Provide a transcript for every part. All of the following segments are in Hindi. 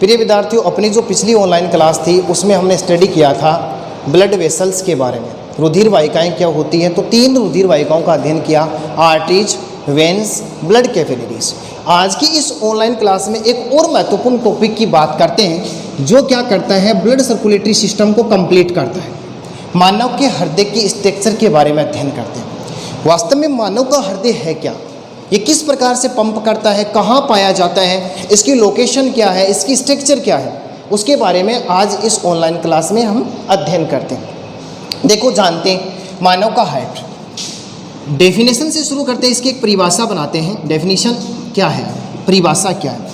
प्रिय विद्यार्थियों, अपनी जो पिछली ऑनलाइन क्लास थी उसमें हमने स्टडी किया था ब्लड वेसल्स के बारे में, रुधिर वाहिकाएं क्या होती हैं। तो 3 रुधिर वाहिकाओं का अध्ययन किया, आर्टरीज, वेन्स, ब्लड कैपिलरीज। आज की इस ऑनलाइन क्लास में एक और महत्वपूर्ण टॉपिक की बात करते हैं जो क्या करता है, ब्लड सर्कुलेटरी सिस्टम को कंप्लीट करता है। मानव के हृदय के स्ट्रक्चर के बारे में अध्ययन करते हैं। वास्तव में मानव का हृदय है क्या, ये किस प्रकार से पंप करता है, कहाँ पाया जाता है, इसकी लोकेशन क्या है, इसकी स्ट्रक्चर क्या है, उसके बारे में आज इस ऑनलाइन क्लास में हम अध्ययन करते हैं। देखो, जानते हैं मानव का हार्ट, डेफिनेशन से शुरू करते हैं, इसकी एक परिभाषा बनाते हैं। डेफिनेशन क्या है, परिभाषा क्या है।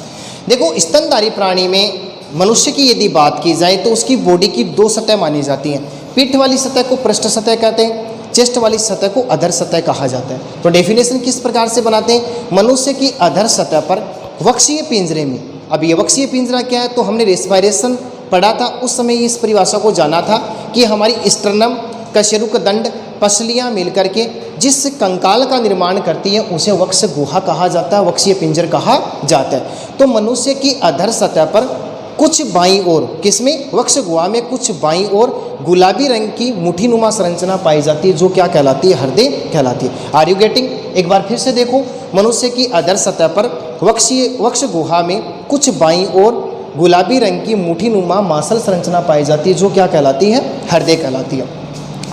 देखो, स्तनधारी प्राणी में मनुष्य की यदि बात की जाए तो उसकी बॉडी की 2 सतह मानी जाती हैं। पीठ वाली सतह को पृष्ठ सतह कहते हैं, चेस्ट वाली सतह को अधर सतह कहा जाता है। तो डेफिनेशन किस प्रकार से बनाते हैं, मनुष्य की अधर सतह पर वक्षीय पिंजरे में, अब ये वक्षीय पिंजरा क्या है तो हमने रेस्पिरेशन पढ़ा था, उस समय इस परिभाषा को जाना था कि हमारी स्टर्नम, कशेरुक दंड, पसलियाँ मिलकर के जिस कंकाल का निर्माण करती है उसे वक्ष गुहा कहा जाता है, वक्षीय पिंजर कहा जाता है। तो मनुष्य की अधर सतह पर कुछ बाईं ओर, किसमें, वक्ष गुहा में कुछ बाईं ओर गुलाबी रंग की मुट्ठीनुमा संरचना पाई जाती है जो क्या कहलाती है, हृदय कहलाती है। Are you getting? एक बार फिर से देखो, मनुष्य की अधर सतह पर वक्ष गुहा में कुछ बाईं ओर गुलाबी रंग की मुट्ठीनुमा मांसल संरचना पाई जाती है जो क्या कहलाती है, हृदय कहलाती है।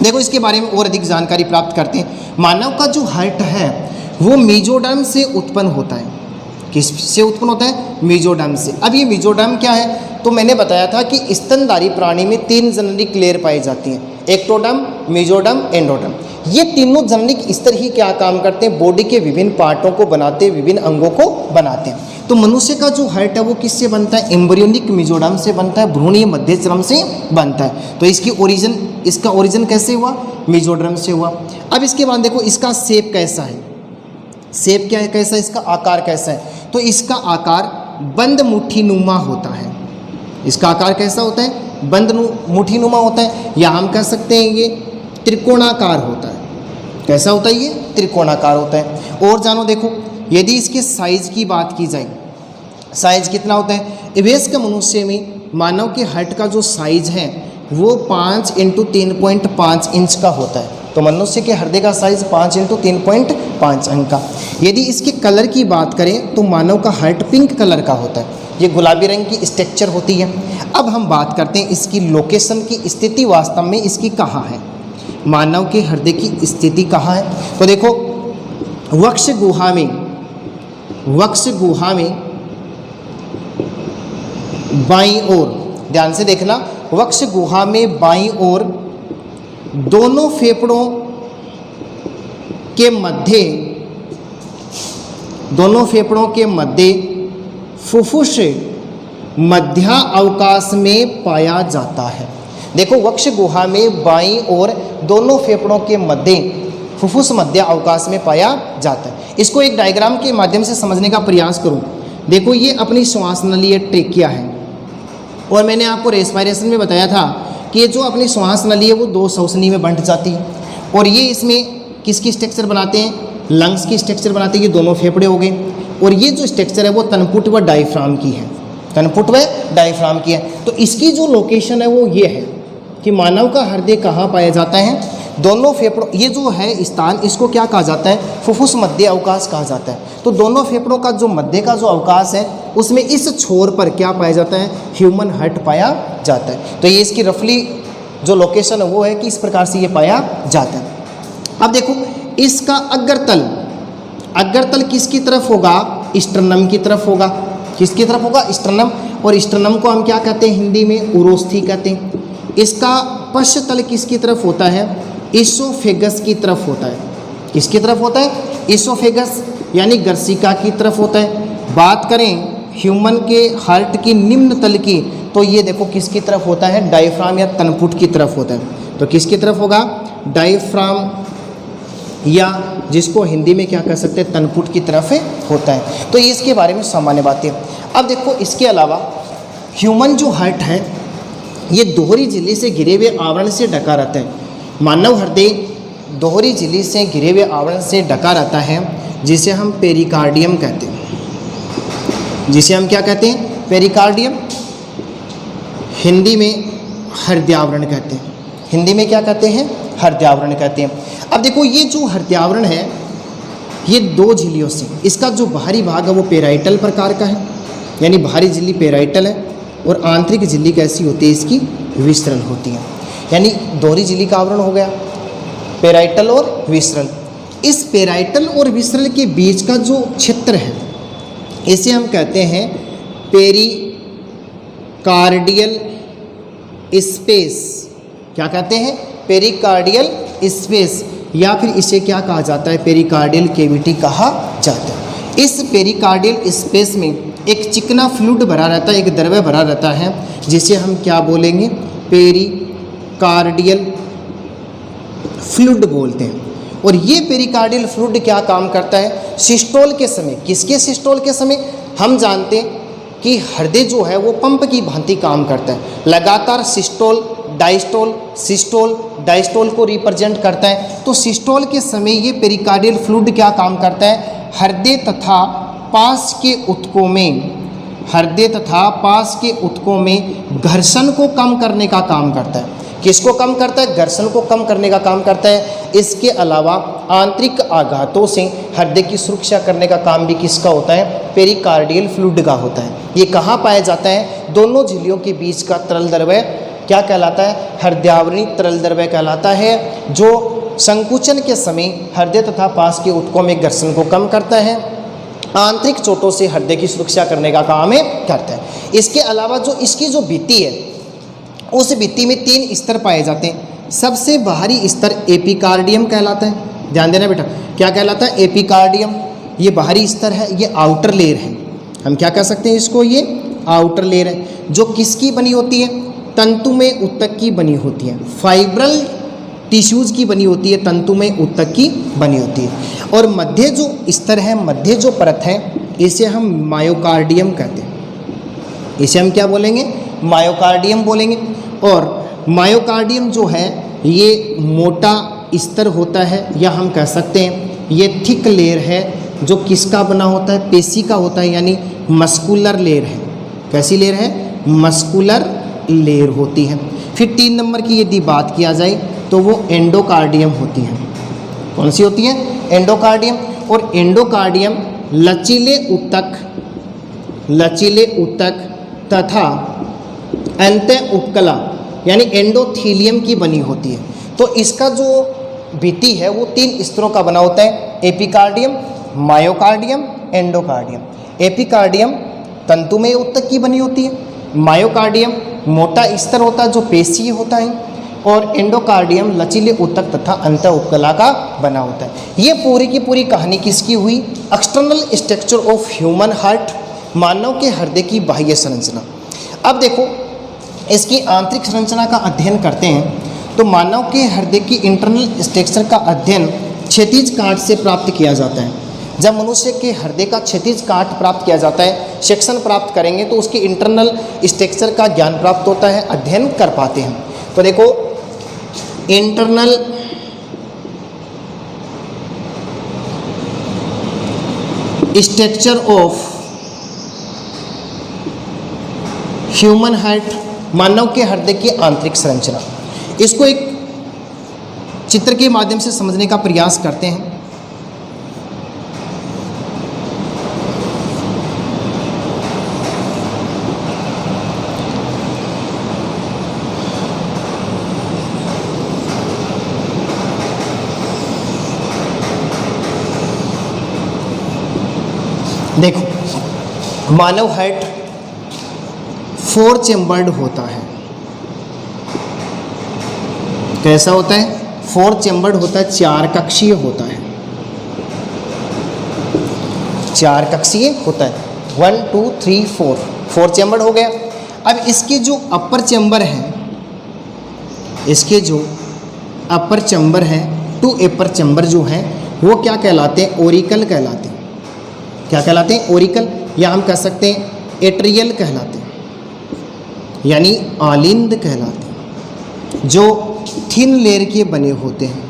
देखो, इसके बारे में और अधिक जानकारी प्राप्त करते हैं। मानव का जो हार्ट है वो मेसोडर्म से उत्पन्न होता है। किससे उत्पन्न होता है? मेसोडर्म से। अब ये मेसोडर्म क्या है, तो मैंने बताया था कि स्तनधारी प्राणी में 3 जनरिक लेयर पाई जाती हैं, एक्टोडर्म, मेसोडर्म, एंडोडर्म। ये तीनों जनरिक स्तर ही क्या काम करते हैं, बॉडी के विभिन्न पार्टों को बनाते, विभिन्न अंगों को बनाते हैं। तो मनुष्य का जो हार्ट है वो किससे बनता है, एम्ब्रियोनिक मेसोडर्म से बनता है, भ्रूणीय मध्य चरम से बनता है। तो इसका ओरिजिन कैसे हुआ, मेसोडर्म से हुआ। अब इसके बाद देखो, इसका शेप कैसा है, शेप क्या है, कैसा, इसका आकार कैसा है, तो इसका आकार बंद मुट्ठीनुमा होता है। इसका आकार कैसा होता है, बंद मुट्ठीनुमा होता है, या हम कह सकते हैं ये त्रिकोणाकार होता है। कैसा होता है, ये त्रिकोणाकार होता है। और जानो, देखो, यदि इसके साइज की बात की जाए, साइज कितना होता है, वयस्क मनुष्य में मानव के हार्ट का जो साइज है वो 5 × 3.5 इंच का होता है। तो मनुष्य के हृदय का साइज 5 × 3.5 इंच का। यदि इसके कलर की बात करें तो मानव का हार्ट पिंक कलर का होता है, ये गुलाबी रंग की स्ट्रक्चर होती है। अब हम बात करते हैं इसकी लोकेशन की, स्थिति वास्तव में इसकी कहाँ है, मानव के हृदय की स्थिति कहाँ है। तो देखो, वक्ष गुहा में बाईं ओर, ध्यान से देखना, वक्ष गुहा में बाईं ओर दोनों फेफड़ों के मध्य फुफ्फुस मध्य अवकाश में पाया जाता है। देखो, वक्ष गुहा में बाईं ओर दोनों फेफड़ों के मध्य फुफ्फुस मध्य अवकाश में पाया जाता है। इसको एक डायग्राम के माध्यम से समझने का प्रयास करूं। देखो, ये अपनी श्वास नली है, ट्रेकिया है, और मैंने आपको रेस्पिरेशन में बताया था कि ये जो अपनी श्वास नली है वो 2 श्वसनी में बंट जाती है, और ये इसमें किसकी स्ट्रक्चर बनाते हैं, लंग्स की स्ट्रक्चर बनाते हैं। ये दोनों फेफड़े हो गए, और ये जो स्ट्रक्चर है वो तनपुट व डायफ्राम की है, तनपुट व डायफ्राम की है। तो इसकी जो लोकेशन है वो ये है कि मानव का हृदय कहाँ पाया जाता है, दोनों फेफड़ों, ये जो है स्थान, इसको क्या कहा जाता है, फुफ्फुस मध्य अवकाश कहा जाता है। तो दोनों फेफड़ों का जो मध्य का जो अवकाश है उसमें इस छोर पर क्या पाया जाता है, ह्यूमन हार्ट पाया जाता है। तो ये इसकी रफली जो लोकेशन है वो है कि इस प्रकार से ये पाया जाता है। अब देखो, इसका अग्रतल किसकी तरफ होगा, स्टर्नम की तरफ होगा। किसकी तरफ होगा, स्टर्नम। और स्टर्नम को हम क्या कहते हैं, हिंदी में उरोस्थी कहते हैं। इसका पश्चतल किसकी तरफ होता है, इसोफेगस की तरफ होता है। किसकी तरफ होता है, इसोफेगस यानी गर्सिका की तरफ होता है। बात करें ह्यूमन के हार्ट की निम्न तल की, तो ये देखो किसकी तरफ होता है, डायफ्राम या तनपुट की तरफ होता है। तो किसकी तरफ होगा, डायफ्राम, या जिसको हिंदी में क्या कह सकते हैं, तनपुट की तरफ होता है। तो ये इसके बारे में सामान्य बातें। अब देखो, इसके अलावा ह्यूमन जो हार्ट है ये दोहरी झिल्ली से घिरे हुए आवरण से ढका रहता है। मानव हृदय दोहरी झिल्ली से घिरे हुए आवरण से ढका रहता है, जिसे हम पेरिकार्डियम कहते हैं। जिसे हम क्या कहते हैं, पेरिकार्डियम। हिंदी में हृदयावरण कहते हैं। हिंदी में क्या कहते हैं? हृदयावरण कहते हैं। अब देखो ये जो हृदयावरण है ये दो झिल्लियों से, इसका जो बाहरी भाग है वो पेराइटल प्रकार का है, यानी बाहरी झिल्ली पेराइटल है, और आंतरिक झिल्ली कैसी होती है? इसकी विसरल होती है। यानी दोहरी झिल्ली का आवरण हो गया पेराइटल और विसरल। इस पेराइटल और विसरल के बीच का जो क्षेत्र है इसे हम कहते हैं पेरिकार्डियल स्पेस। क्या कहते हैं? पेरिकार्डियल स्पेस, या फिर इसे क्या कहा जाता है? पेरिकार्डियल कैविटी कहा जाता है। इस पेरिकार्डियल स्पेस में एक चिकना फ्लूइड भरा रहता है, एक द्रव्य भरा रहता है, जिसे हम क्या बोलेंगे? पेरिकार्डियल फ्लूइड बोलते हैं। और ये पेरिकार्डियल फ्लूइड क्या काम करता है? सिस्टोल के समय। किसके सिस्टोल के समय? हम जानते हैं कि हृदय जो है वो पंप की भांति काम करता है, लगातार सिस्टोल डायस्टोल सिस्टोल डायस्टोल को रिप्रेजेंट करता है। तो सिस्टोल के समय ये पेरिकार्डियल फ्लूइड क्या काम करता है? हृदय तथा पास के ऊतकों में, हृदय तथा पास के ऊतकों में घर्षण को कम करने का काम करता है। किसको कम करता है? घर्षण को कम करने का काम करता है। इसके अलावा आंतरिक आघातों से हृदय की सुरक्षा करने का काम भी किसका होता है? पेरिकार्डियल फ्लूइड का होता है। ये कहाँ पाया जाता है? दोनों झिल्लियों के बीच का तरल द्रव्य क्या कहलाता है? हृदयावरणी तरल द्रव्य कहलाता है, जो संकुचन के समय हृदय तथा पास के ऊतकों में घर्षण को कम करता है, आंतरिक चोटों से हृदय की सुरक्षा करने का काम करता है। इसके अलावा जो इसकी जो भित्ति है उस भित्ति में 3 स्तर पाए जाते हैं। सबसे बाहरी स्तर एपिकार्डियम कहलाता है। ध्यान देना बेटा, क्या कहलाता है? एपिकार्डियम। ये बाहरी स्तर है, ये आउटर लेयर है। हम क्या कह सकते हैं इसको? ये आउटर लेयर है, जो किसकी बनी होती है? तंतुमय ऊतक की बनी होती है, फाइब्रल टिश्यूज़ की बनी होती है, तंतुमय ऊतक की बनी होती है। और मध्य जो स्तर है, मध्य जो परत है, इसे हम मायोकार्डियम कहते हैं। इसे हम क्या बोलेंगे? मायोकार्डियम बोलेंगे। और मायोकार्डियम जो है ये मोटा स्तर होता है, या हम कह सकते हैं ये थिक लेयर है, जो किसका बना होता है? पेशी का होता है, यानी मस्कुलर लेयर है। कैसी लेयर है? मस्कुलर लेयर होती है। फिर 3 नंबर की यदि बात किया जाए तो वो एंडोकार्डियम होती है। कौन सी होती है? एंडोकार्डियम। और एंडोकार्डियम लचीले ऊतक तथा अंतः उपकला यानी एंडोथीलियम की बनी होती है। तो इसका जो भित्ति है वो 3 स्तरों का बना होता है, एपिकार्डियम, मायोकार्डियम, एंडोकार्डियम। एपिकार्डियम तंतुमय ऊतक की बनी होती है, मायोकार्डियम मोटा स्तर होता है जो पेशीय होता है, और एंडोकार्डियम लचीले ऊतक तथा अंतः उपकला का बना होता है। ये पूरी की पूरी कहानी किसकी हुई? External structure of human heart, मानव के हृदय की बाह्य संरचना। अब देखो इसकी आंतरिक संरचना का अध्ययन करते हैं तो मानव के हृदय की इंटरनल स्ट्रक्चर का अध्ययन क्षैतिज काट से प्राप्त किया जाता है। जब मनुष्य के हृदय का क्षैतिज काट प्राप्त किया जाता है, सेक्शन प्राप्त करेंगे तो उसकी इंटरनल स्ट्रक्चर का ज्ञान प्राप्त होता है, अध्ययन कर पाते हैं। तो देखो internal structure of human heart, मानव के हृदय की आंतरिक संरचना, इसको एक चित्र के माध्यम से समझने का प्रयास करते हैं। देखो मानव हार्ट 4 चैम्बर्ड होता है। कैसा होता है? 4 चैम्बर्ड होता है, 4 कक्षीय होता है। 4 कक्षीय होता है, 1 2 3 4 चैम्बर्ड हो गया। अब इसके जो अपर चैम्बर है, इसके जो अपर चैम्बर है, 2 अपर चैम्बर जो है वो क्या कहलाते हैं? ओरिकल कहलाते हैं। क्या कहलाते हैं? ओरिकल, या हम कह सकते हैं एट्रियल कहलाते हैं, यानी आलिंद कहलाते हैं, जो थिन लेयर के बने होते हैं।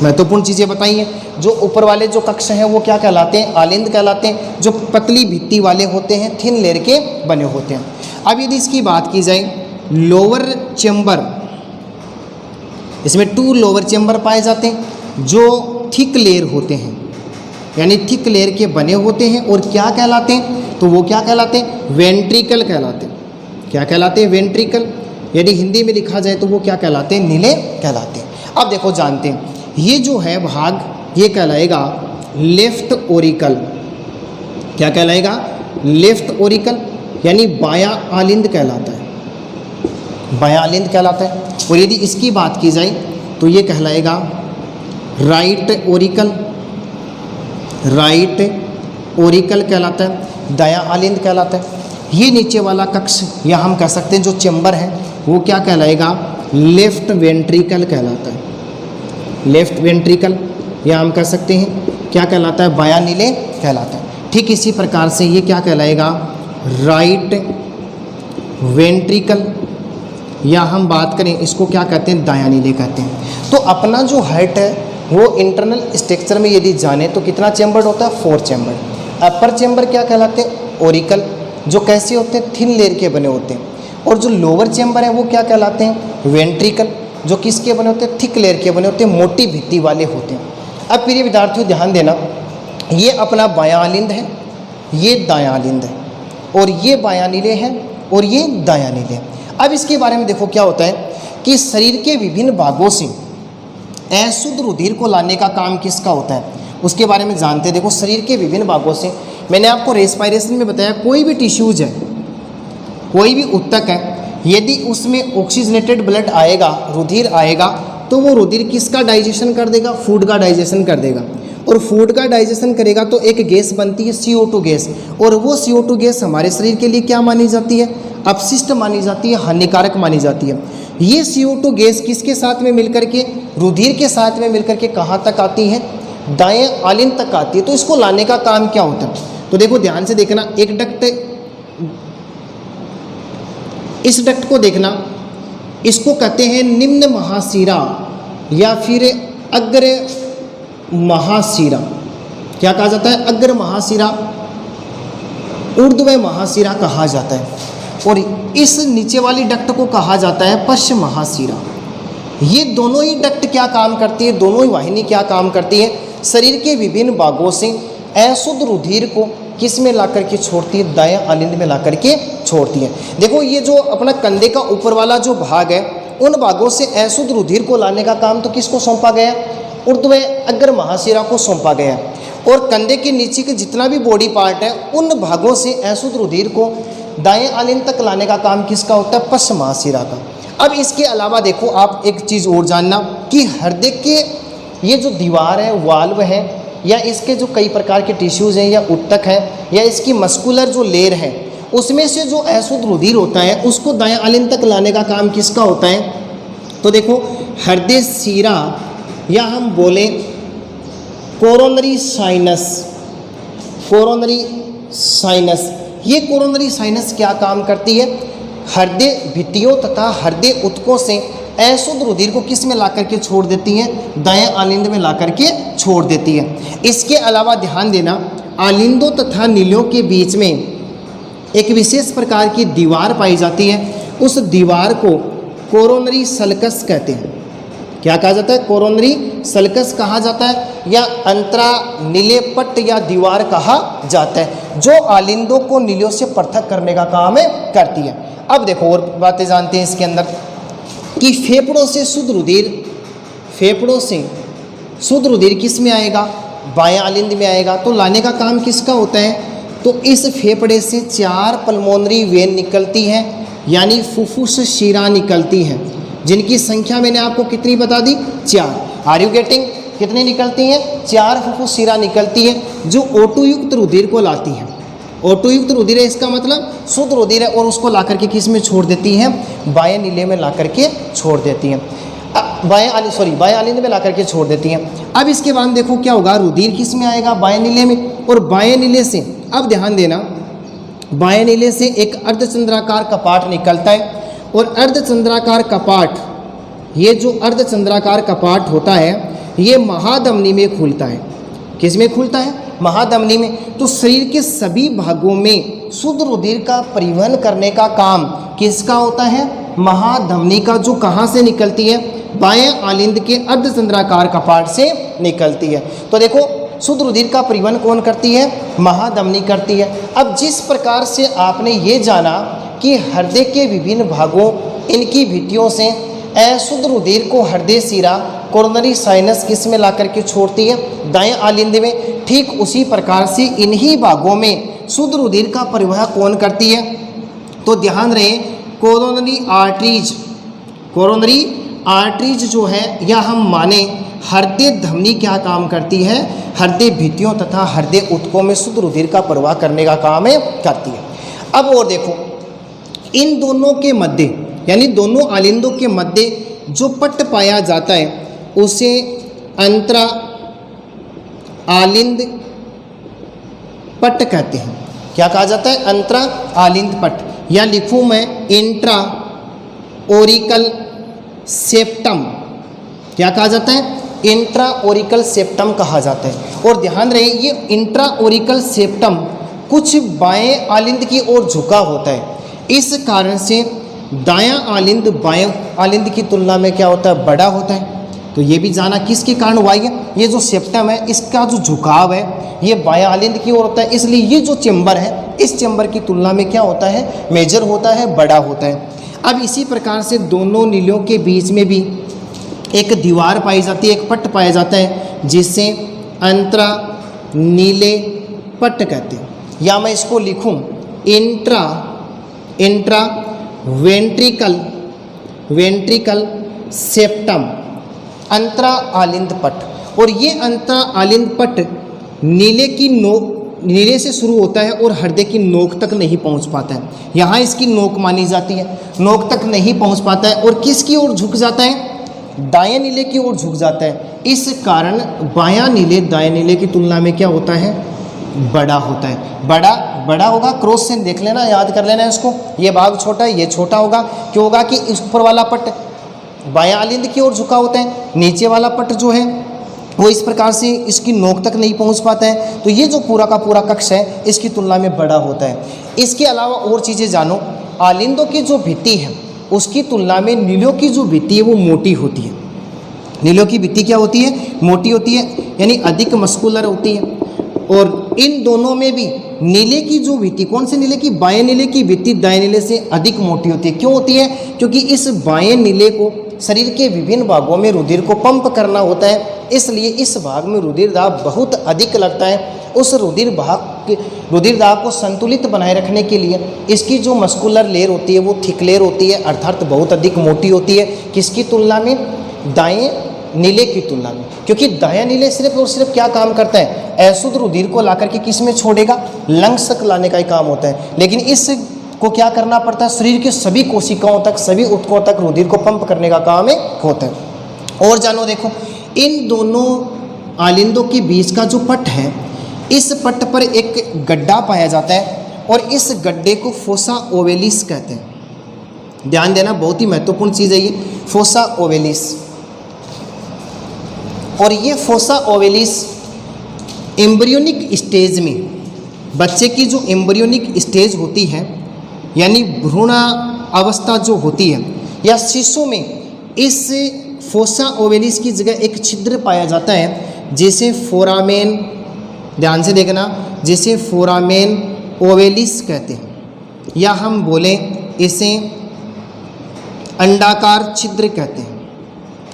महत्वपूर्ण चीज़ें बताइए, जो ऊपर वाले जो कक्ष हैं वो क्या कहलाते हैं? आलिंद कहलाते हैं, जो पतली भित्ति वाले होते हैं, थिन लेयर के बने होते हैं। अब यदि इसकी बात की जाए लोअर चेंबर, इसमें 2 लोअर चेंबर पाए जाते हैं जो थिक लेयर होते हैं, यानी थिक लेयर के बने होते हैं और क्या कहलाते हैं, तो वो क्या कहलाते हैं, वेंट्रिकल कहलाते हैं। क्या कहलाते हैं, वेंट्रिकल। यदि हिंदी में लिखा जाए तो वो क्या कहलाते हैं, नीले कहलाते हैं। अब देखो जानते हैं, ये जो है भाग ये कहलाएगा लेफ्ट ओरिकल। क्या कहलाएगा, लेफ्ट ओरिकल, यानी बायां आलिंद कहलाता है, बायां आलिंद कहलाता है। और यदि इसकी बात की जाए तो ये कहलाएगा राइट ओरिकल, राइट ओरिकल कहलाता है, दायां आलिंद कहलाता है। ये नीचे वाला कक्ष या हम कह सकते हैं जो चेंबर है वो क्या कहलाएगा, लेफ्ट वेंट्रिकल कहलाता है, लेफ्ट वेंट्रिकल, या हम कह सकते हैं क्या कहलाता है, बायां नीले कहलाता है। ठीक इसी प्रकार से ये क्या कहलाएगा, राइट वेंट्रिकल, या हम बात करें इसको क्या कहते हैं, दायां नीले कहते हैं। तो अपना जो हार्ट है वो इंटरनल स्ट्रक्चर में यदि जाने तो कितना चैम्बर होता है, 4 चैम्बर। अपर चैम्बर क्या कहलाते हैं, ओरिकल, जो कैसे होते हैं, थिन लेयर के बने होते हैं। और जो लोअर चैम्बर है वो क्या कहलाते हैं, वेंट्रिकल, जो किसके बने होते हैं, थिक लेयर के बने होते हैं, मोटी भित्ति वाले होते हैं। अब प्रिय विद्यार्थियों ध्यान देना, ये अपना बायां आलिंद है, ये दायां आलिंद है, और ये बायां नीले हैं और ये दायां नीले हैं। अब इसके बारे में देखो क्या होता है कि शरीर के विभिन्न भागों से अशुद्ध रुधिर को लाने का काम किसका होता है, उसके बारे में जानते हैं। देखो शरीर के विभिन्न भागों से, मैंने आपको रेस्पिरेशन में बताया, कोई भी टिश्यूज है, कोई भी ऊतक है, यदि उसमें ऑक्सीजनेटेड ब्लड आएगा, रुधिर आएगा, तो वो रुधिर किसका डाइजेशन कर देगा, फूड का डाइजेशन कर देगा। और फूड का डाइजेशन करेगा तो एक गैस बनती है CO2 गैस, और वो CO2 गैस हमारे शरीर के लिए क्या मानी जाती है, अपशिष्ट मानी जाती है, हानिकारक मानी जाती है। ये CO2 गैस किसके साथ में मिलकर के, रुधिर के साथ में मिलकर के कहाँ तक आती है, दाएं आलिंद तक आती है। तो इसको लाने का काम क्या होता है, तो देखो ध्यान से देखना, एक डक्ट, इस डक्ट को देखना, इसको कहते हैं निम्न महाशिरा या फिर अग्र महाशिरा। क्या कहा जाता है, अग्र महाशिरा, ऊर्ध्व महाशिरा कहा जाता है। और इस नीचे वाली डक्ट को कहा जाता है पश्चिम महाशिरा। ये दोनों ही डक्ट क्या काम करती है, दोनों ही वाहिनी क्या काम करती है, शरीर के विभिन्न भागों से अशुद्ध रुधिर को किस में ला करके छोड़ती है, दायां आलिंद में ला करके छोड़ती है। देखो ये जो अपना कंधे का ऊपर वाला जो भाग है, उन भागों से अशुद्ध रुधिर को लाने का काम तो किसको सौंपा गया, ऊर्ध्व अग्र महाशिरा को सौंपा गया। और कंधे के नीचे के जितना भी बॉडी पार्ट है, उन भागों से अशुद्ध रुधिर को दाएं आलिंद तक लाने का काम किसका होता है, पश्चिम महाशिरा का। अब इसके अलावा देखो आप एक चीज़ और जानना कि हृदय के ये जो दीवार है, वाल्व है, या इसके जो कई प्रकार के टिश्यूज़ हैं या ऊतक हैं, या इसकी मस्कुलर जो लेयर है, उसमें से जो अशुद्ध रुधिर होता है उसको दाएं आलिंद तक लाने का काम किसका होता है। तो देखो हृदय शिरा, या हम बोले कोरोनरी साइनस, कोरोनरी साइनस, ये कोरोनरी साइनस क्या काम करती है, हृदय भित्तियों तथा हृदय ऊतकों से अशुद्ध रुधिर को किस में ला करके छोड़ देती है, दाएं आलिंद में ला करके छोड़ देती है। इसके अलावा ध्यान देना, आलिंदों तथा नीलियों के बीच में एक विशेष प्रकार की दीवार पाई जाती है, उस दीवार को कोरोनरी सल्कस कहते हैं। क्या कहा जाता है, कोरोनरी सल्कस कहा जाता है, या अंतरा नीले पट्ट या दीवार कहा जाता है, जो आलिंदों को नीलियों से पृथक करने का काम करती है। अब देखो और बातें जानते हैं इसके अंदर कि फेफड़ों से शुद्ध रुधिर, फेफड़ों से शुद्ध रुधिर किस में आएगा, बायां आलिंद में आएगा। तो लाने का काम किसका होता है, तो इस फेफड़े से 4 पल्मोनरी वेन निकलती हैं, यानी फुफ्फुस शिरा निकलती हैं, जिनकी संख्या मैंने आपको कितनी बता दी, 4। आर यू गेटिंग, कितनी निकलती हैं, 4 फुफ्फुस शिरा निकलती है, जो O2 युक्त रुधिर को लाती हैं। O2 युक्त रुधिर है, इसका मतलब शुद्ध रुधिर है, और उसको ला करके किस में छोड़ देती हैं, बाएं नीले में ला करके छोड़ देती हैं, बाएं आलिंद में ला करके छोड़ देती हैं। अब इसके बाद देखो क्या होगा, रुधिर किस में आएगा, बाएं नीले में, और बाएं नीले से, अब ध्यान देना, बाएं नीले से एक अर्धचंद्राकार कपाट निकलता है, और अर्धचंद्राकार कपाट, ये जो अर्धचंद्राकार कपाट होता है ये महाधमनी में खुलता है। किस में खुलता है, महाधमनी में। तो शरीर के सभी भागों में शुद्ध रुधिर का परिवहन करने का काम किसका होता है? महाधमनी का, जो कहाँ से निकलती है? बाएं आलिंद के अर्धचंद्राकार कपाट से निकलती है। तो देखो शुद्ध रुधिर का परिवहन कौन करती है? महाधमनी करती है। अब जिस प्रकार से आपने ये जाना कि हृदय के विभिन्न भागों, इनकी भित्तियों से अशुद्ध रुधिर को हृदय शिरा कोरोनरी साइनस किस में ला करके छोड़ती है? दाएं आलिंद में। ठीक उसी प्रकार से इन्हीं भागों में शुद्ध रुधिर का परिवहन कौन करती है? तो ध्यान रहे, कोरोनरी आर्टरीज जो है, या हम माने हृदय धमनी क्या काम करती है? हृदय भित्तियों तथा हृदय ऊतकों में शुद्ध रुधिर का प्रवाह करने का काम है करती है। अब और देखो, इन दोनों के मध्य, यानी दोनों आलिंदों के मध्य जो पट्ट पाया जाता है उसे अंतरा आलिंद पट्ट कहते हैं। क्या कहा जाता है? अंतरा आलिंद पट्ट, या लिखूं मैं इंट्रा ओरिकल सेप्टम। क्या कहा जाता है? इंट्रा ओरिकल सेप्टम कहा जाता है। और ध्यान रहे, ये इंट्रा ओरिकल सेप्टम कुछ बाएं आलिंद की ओर झुका होता है। इस कारण से दायां आलिंद बाएं आलिंद की तुलना में क्या होता है? बड़ा होता है। तो ये भी जाना किसके कारण हुआ है? ये जो सेप्टम है, इसका जो झुकाव है ये बाएं आलिंद की ओर होता है, इसलिए ये जो चेंबर है इस चेंबर की तुलना में क्या होता है? मेजर होता है, बड़ा होता है। अब इसी प्रकार से दोनों नीलियों के बीच में भी एक दीवार पाई जाती है, एक पट्ट पाया जाता है, जिसे अंतरा नीले पट्ट कहते हैं। या मैं इसको लिखूं इंट्रा वेंट्रिकल सेप्टम, अंतरा आलिंद पट्ट। और ये अंतरा आलिंद पट्ट नीले से शुरू होता है और हृदय की नोक तक नहीं पहुंच पाता है। यहाँ इसकी नोक मानी जाती है, नोक तक नहीं पहुंच पाता है और किसकी ओर झुक जाता है? दाएं नीले की ओर झुक जाता है। इस कारण बायां नीले दाएं नीले की तुलना में क्या होता है? बड़ा होता है। बड़ा होगा, क्रॉस से देख लेना, याद कर लेना इसको। ये भाग छोटा है, ये छोटा होगा। क्यों होगा? कि इस ऊपर वाला पट्ट बायां आलिंद की ओर झुका होता है, नीचे वाला पट्ट जो है वो इस प्रकार से इसकी नोक तक नहीं पहुंच पाता है। तो ये जो पूरा का पूरा कक्ष है इसकी तुलना में बड़ा होता है। इसके अलावा और चीज़ें जानो, आलिंदों की जो भित्ति है उसकी तुलना में नीलियों की जो भित्ति है वो मोटी होती है। नीलियों की भित्ति क्या होती है? मोटी होती है, यानी अधिक मस्कुलर होती है। और इन दोनों में भी नीले की जो भित्ति, कौन से नीले की? बाएं नीले की भित्ति दाएं नीले से अधिक मोटी होती है। क्यों होती है? क्योंकि इस बाएं नीले को शरीर के विभिन्न भागों में रुधिर को पंप करना होता है, इसलिए इस भाग में रुधिर दाब बहुत अधिक लगता है। उस रुधिर दाब को संतुलित बनाए रखने के लिए इसकी जो मस्कुलर लेयर होती है वो थिक लेयर होती है, अर्थात बहुत अधिक मोटी होती है। किसकी तुलना में? दाएं नीले की तुलना में। क्योंकि दायां नीले सिर्फ और सिर्फ क्या काम करता है? अशुद्ध रुधिर को लाकर के किस में छोड़ेगा? लंग्स तक लाने का ही काम होता है। लेकिन इस को क्या करना पड़ता है? शरीर के सभी कोशिकाओं तक, सभी ऊतकों तक रुधिर को पंप करने का काम होता है। और जानो, देखो इन दोनों आलिंदों के बीच का जो पट्ट है, इस पट्ट पर एक गड्ढा पाया जाता है और इस गड्ढे को फोसा ओवेलिस कहते हैं। ध्यान देना, बहुत ही महत्वपूर्ण चीज़ है ये फोसा ओवेलिस। और ये फोसा ओवेलिस एम्ब्रियोनिक स्टेज में, बच्चे की जो एम्ब्रियोनिक स्टेज होती है, यानी भ्रूण अवस्था जो होती है, या शिशु में, इस फोसा ओवेलिस की जगह एक छिद्र पाया जाता है जिसे फोरामेन, ध्यान से देखना, जिसे फोरामेन ओवेलिस कहते हैं, या हम बोलें इसे अंडाकार छिद्र कहते हैं।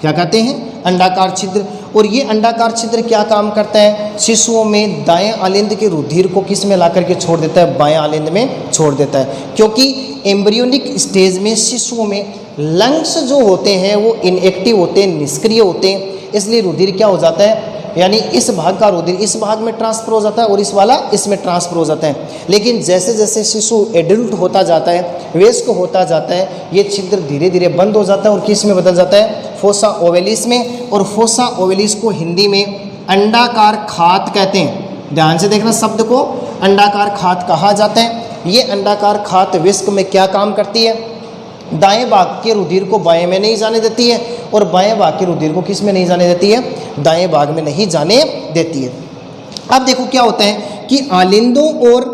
क्या कहते हैं? अंडाकार छिद्र। और ये अंडाकार छिद्र क्या काम करता है? शिशुओं में दाएं आलिंद के रुधिर को किस में ला करके छोड़ देता है? बाएं आलिंद में छोड़ देता है। क्योंकि एम्ब्रियोनिक स्टेज में शिशुओं में लंग्स जो होते हैं वो इनएक्टिव होते हैं, निष्क्रिय होते हैं, इसलिए रुधिर क्या हो जाता है? यानी इस भाग का रुधिर इस भाग में ट्रांसफर हो जाता है और इस वाला इसमें ट्रांसफर हो जाता है। लेकिन जैसे जैसे शिशु एडल्ट होता जाता है, वयस्क होता जाता है, ये छिद्र धीरे धीरे बंद हो जाता है और किस में बदल जाता है? फोसा ओवेलिस में। और फोसा ओवेलिस को हिंदी में अंडाकार खात कहते हैं। ध्यान से देखना, शब्द को अंडाकार खात कहा जाता है। ये अंडाकार खात वयस्क में क्या काम करती है? दाएं भाग के रुधिर को बाएं में नहीं जाने देती है और बाएं भाग के रुधिर को किस में नहीं जाने देती है? दाएं भाग में नहीं जाने देती है। अब देखो क्या होता है कि आलिंदों और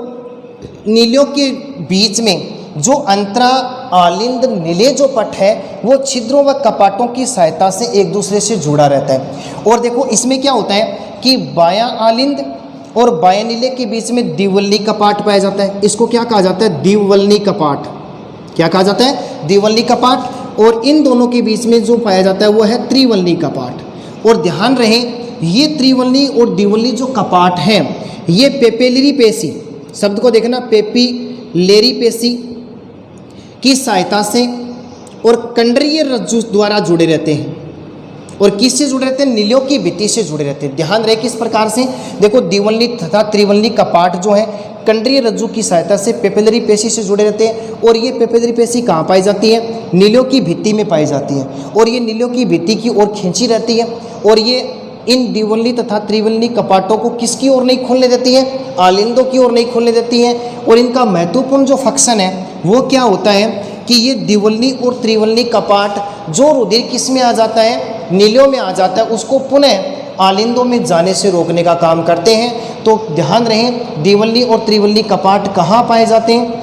नीलियों के बीच में जो अंतरा आलिंद नीले जो पट है वो छिद्रों व कपाटों की सहायता से एक दूसरे से जुड़ा रहता है। और देखो इसमें क्या होता है कि बायां आलिंद और बाएं नीले के बीच में द्विवल्ली कपाट पाया जाता है। इसको क्या कहा जाता है? द्विवल्ली कपाट। क्या कहा जाता है? द्विवल्ली कपाट। और इन दोनों के बीच में जो पाया जाता है वो है त्रिवल्ली कपाट। और ध्यान रहे ये त्रिवल्ली और द्विवल्ली जो कपाट हैं ये पेपिलरी पेशी, शब्द को देखना, पेपिलरी पेशी की सहायता से और कंडरीय रज्जु द्वारा जुड़े रहते हैं। और किससे जुड़े रहते हैं? नीलियों की भित्ति से जुड़े रहते हैं। ध्यान रहे किस प्रकार से, देखो द्विवल्ली तथा त्रिवल्ली कपाट जो है कंडरीय रज्जु की सहायता से पेपिलरी पेशी से जुड़े रहते हैं। और ये पेपिलरी पेशी कहाँ पाई जाती है? नीलियों की भित्ति में पाई जाती है। और ये नीलियों की भित्ति की ओर खींची रहती है। और ये इन द्विवल्ली तथा त्रिवल्ली कपाटों को किसकी ओर नहीं खोलने देती है? आलिंदों की ओर नहीं खोलने देती है। और इनका महत्वपूर्ण जो फंक्शन है वो क्या होता है कि ये द्विवल्ली और त्रिवल्ली कपाट जो रुधिर किस में आ जाता है? नीलियों में आ जाता है, उसको पुनः आलिंदों में जाने से रोकने का काम करते हैं। तो ध्यान रहे द्विवल्ली और त्रिवल्ली कपाट कहाँ पाए जाते हैं?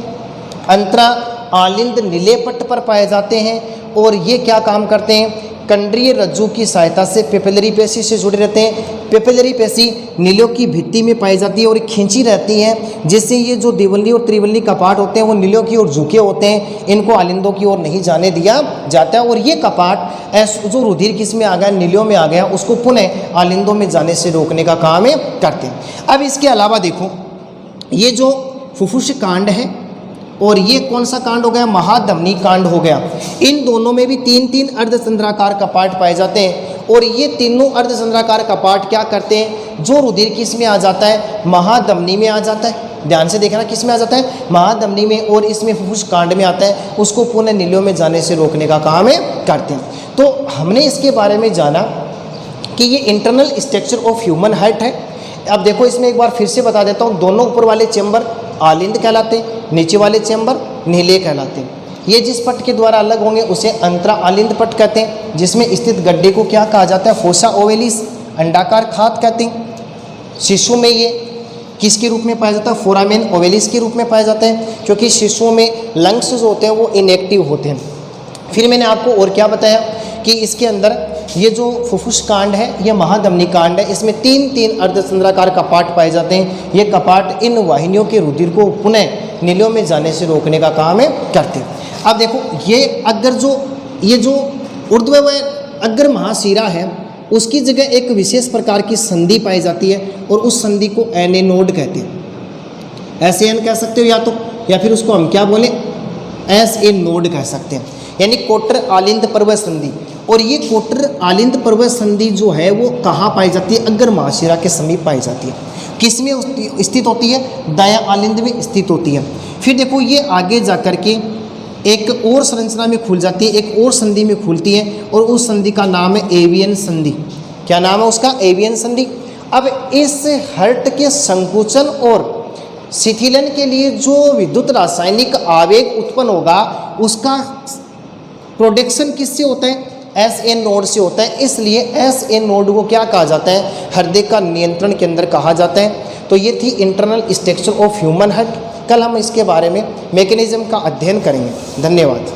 अंतरा आलिंद नीले पट्ट पर पाए जाते हैं। और ये क्या काम करते हैं? कंडरीय रज्जु की सहायता से पेपिलरी पेशी से जुड़े रहते हैं। पेपिलरी पेशी नीलियों की भित्ति में पाई जाती है और खींची रहती है, जिससे ये जो द्विवल्ली और त्रिवल्ली कपाट होते हैं वो नीलियों की ओर झुके होते हैं, इनको आलिंदों की ओर नहीं जाने दिया जाता है। और ये कपाट जो रुधिर किस में आ गया? नीलियों में आ गया, उसको पुनः आलिंदों में जाने से रोकने का काम करते हैं। अब इसके अलावा देखो ये जो फुफ्फुस कांड है और ये कौन सा कांड हो गया? महाधमनी कांड हो गया। इन दोनों में भी 3-3 अर्धचंद्राकार कपाट पाए जाते हैं। और ये तीनों अर्धचंद्राकार कपाट क्या करते हैं? जो रुधिर किस में आ जाता है? महाधमनी में आ जाता है। ध्यान से देखना किस में आ जाता है? महाधमनी में। और इसमें फुफ्फुस कांड में आता है, उसको पुनः नीलियों में जाने से रोकने का काम करते हैं। तो हमने इसके बारे में जाना कि ये internal structure of human heart है। अब देखो इसमें एक बार फिर से बता देता हूँ, दोनों ऊपर वाले चैम्बर आलिंद कहलाते हैं, नीचे वाले चैम्बर नीले कहलाते हैं। ये जिस पट के द्वारा अलग होंगे उसे अंतरा आलिंद पट कहते हैं, जिसमें स्थित गड्ढे को क्या कहा जाता है? फोसा ओवेलिस, अंडाकार खात कहते हैं। शिशु में ये किसके रूप में पाया जाता है? फोरामेन ओवेलिस के रूप में पाया जाता है, क्योंकि शिशुओं में लंग्स जो होते हैं वो इनएक्टिव होते हैं। फिर मैंने आपको और क्या बताया कि इसके अंदर ये जो फुफ्फुस कांड है ये महाधमनी कांड है। इसमें 3-3 अर्धचंद्राकार कपाट पाए जाते हैं। ये कपाट इन वाहिनियों के रुधिर को पुनः नीलियों में जाने से रोकने का काम करते हैं। अब देखो ये जो ऊर्ध्व व अग्र महाशिरा है उसकी जगह एक विशेष प्रकार की संधि पाई जाती है और उस संधि को एनेनोड कहते हैं। SAN कह सकते हो या फिर उसको हम क्या बोले? SA नोड कह सकते हैं, यानी कोटर आलिंद पर्वत संधि। और ये कोटर आलिंद पर्वत संधि जो है वो कहाँ पाई जाती है? अग्र महाशिरा के समीप पाई जाती है। किस में स्थित होती है? दायां आलिंद में स्थित होती है। फिर देखो ये आगे जा कर के एक और संरचना में खुल जाती है, एक और संधि में खुलती है और उस संधि का नाम है एवियन संधि। क्या नाम है उसका? एवियन संधि। अब इस हर्ट के संकुचन और शिथिलन के लिए जो विद्युत रासायनिक आवेग उत्पन्न होगा उसका प्रोडक्शन किससे होता है? SN नोड से होता है। इसलिए SN नोड को क्या कहा जाता है? हृदय का नियंत्रण केंद्र कहा जाता है। तो ये थी internal structure of human heart. कल हम इसके बारे में मैकेनिज्म का अध्ययन करेंगे। धन्यवाद।